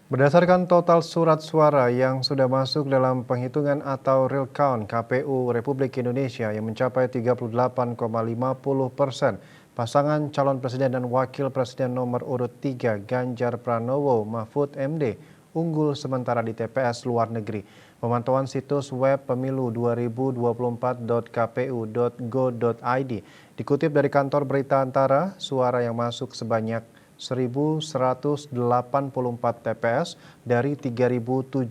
Berdasarkan total surat suara yang sudah masuk dalam penghitungan atau real count KPU Republik Indonesia yang mencapai 38,50%, pasangan calon presiden dan wakil presiden nomor urut 3 Ganjar Pranowo Mahfud MD unggul sementara di TPS luar negeri. Pemantauan situs web pemilu2024.kpu.go.id dikutip dari kantor berita Antara, suara yang masuk sebanyak 1.184 TPS dari 3.075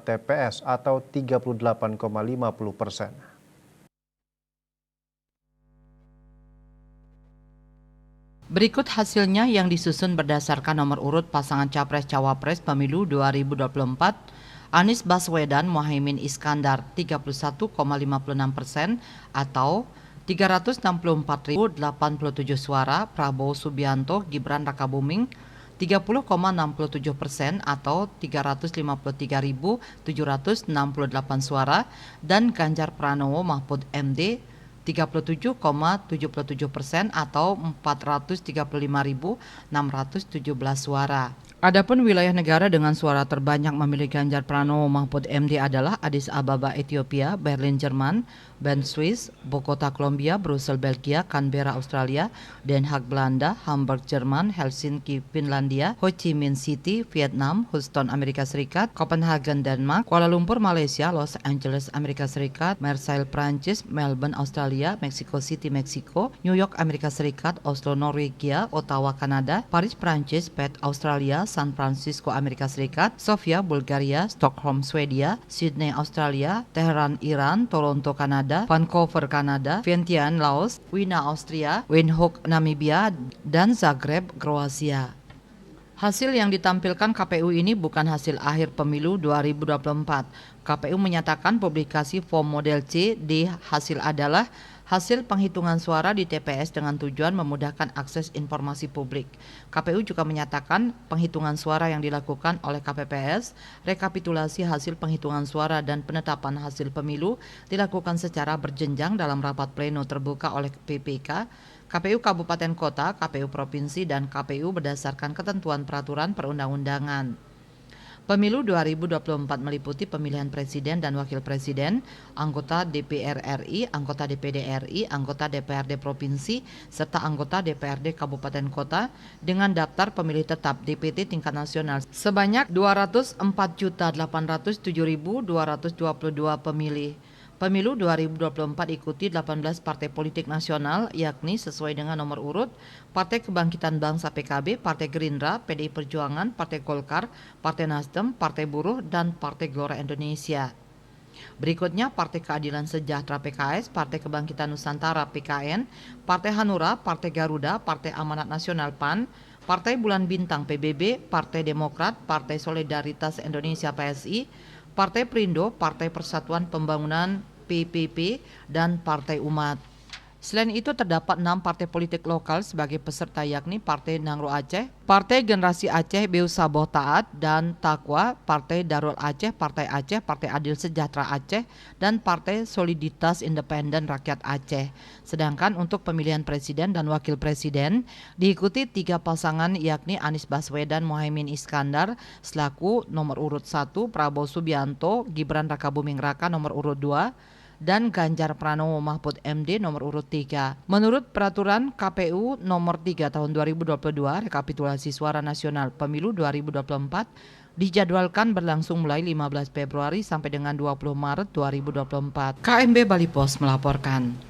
TPS atau 38,50%. Berikut hasilnya yang disusun berdasarkan nomor urut pasangan Capres-Cawapres Pemilu 2024, Anies Baswedan Mohaimin Iskandar 31,56% atau 364.087 suara, Prabowo Subianto Gibran Rakabuming 30,67% atau 353.768 suara, dan Ganjar Pranowo Mahfud MD 37,77% atau 435.617 suara. Adapun wilayah negara dengan suara terbanyak memilih Ganjar Pranowo Mahfud MD adalah Addis Ababa Ethiopia, Berlin Jerman, Bern Swiss, Bogota Kolombia, Brussels Belgia, Canberra Australia, Den Haag Belanda, Hamburg Jerman, Helsinki Finlandia, Ho Chi Minh City Vietnam, Houston Amerika Serikat, Copenhagen Denmark, Kuala Lumpur Malaysia, Los Angeles Amerika Serikat, Marseille Prancis, Melbourne Australia, Mexico City Meksiko, New York Amerika Serikat, Oslo Norwegia, Ottawa Kanada, Paris Prancis, Perth Australia, San Francisco Amerika Serikat, Sofia Bulgaria, Stockholm Swedia, Sydney Australia, Teheran Iran, Toronto Kanada, Vancouver Kanada, Vientiane Laos, Wina Austria, Windhoek Namibia, dan Zagreb Kroasia. Hasil yang ditampilkan KPU ini bukan hasil akhir pemilu 2024. KPU menyatakan publikasi form model C di hasil adalah hasil penghitungan suara di TPS dengan tujuan memudahkan akses informasi publik. KPU juga menyatakan penghitungan suara yang dilakukan oleh KPPS, rekapitulasi hasil penghitungan suara dan penetapan hasil pemilu dilakukan secara berjenjang dalam rapat pleno terbuka oleh PPK, KPU Kabupaten Kota, KPU Provinsi, dan KPU berdasarkan ketentuan peraturan perundang-undangan. Pemilu 2024 meliputi pemilihan presiden dan wakil presiden, anggota DPR RI, anggota DPD RI, anggota DPRD Provinsi, serta anggota DPRD Kabupaten Kota dengan daftar pemilih tetap DPT tingkat nasional sebanyak 204.807.222 pemilih. Pemilu 2024 ikuti 18 partai politik nasional, yakni sesuai dengan nomor urut Partai Kebangkitan Bangsa PKB, Partai Gerindra, PDI Perjuangan, Partai Golkar, Partai Nasdem, Partai Buruh, dan Partai Gelora Indonesia. Berikutnya Partai Keadilan Sejahtera PKS, Partai Kebangkitan Nusantara PKN, Partai Hanura, Partai Garuda, Partai Amanat Nasional PAN, Partai Bulan Bintang PBB, Partai Demokrat, Partai Solidaritas Indonesia PSI, Partai Perindo, Partai Persatuan Pembangunan PPP, dan Partai Umat. Selain itu terdapat 6 partai politik lokal sebagai peserta, yakni Partai Nangro Aceh, Partai Generasi Aceh Beu Saboh Taat dan Takwa, Partai Darul Aceh, Partai Aceh, Partai Adil Sejahtera Aceh, dan Partai Soliditas Independen Rakyat Aceh. Sedangkan untuk pemilihan presiden dan wakil presiden diikuti 3 pasangan, yakni Anies Baswedan Mohaimin Iskandar selaku nomor urut 1, Prabowo Subianto Gibran Rakabuming Raka nomor urut 2, dan Ganjar Pranowo Mahfud MD nomor urut 3. Menurut peraturan KPU nomor 3 tahun 2022, rekapitulasi suara nasional pemilu 2024 dijadwalkan berlangsung mulai 15 Februari sampai dengan 20 Maret 2024. KMB Bali Pos melaporkan.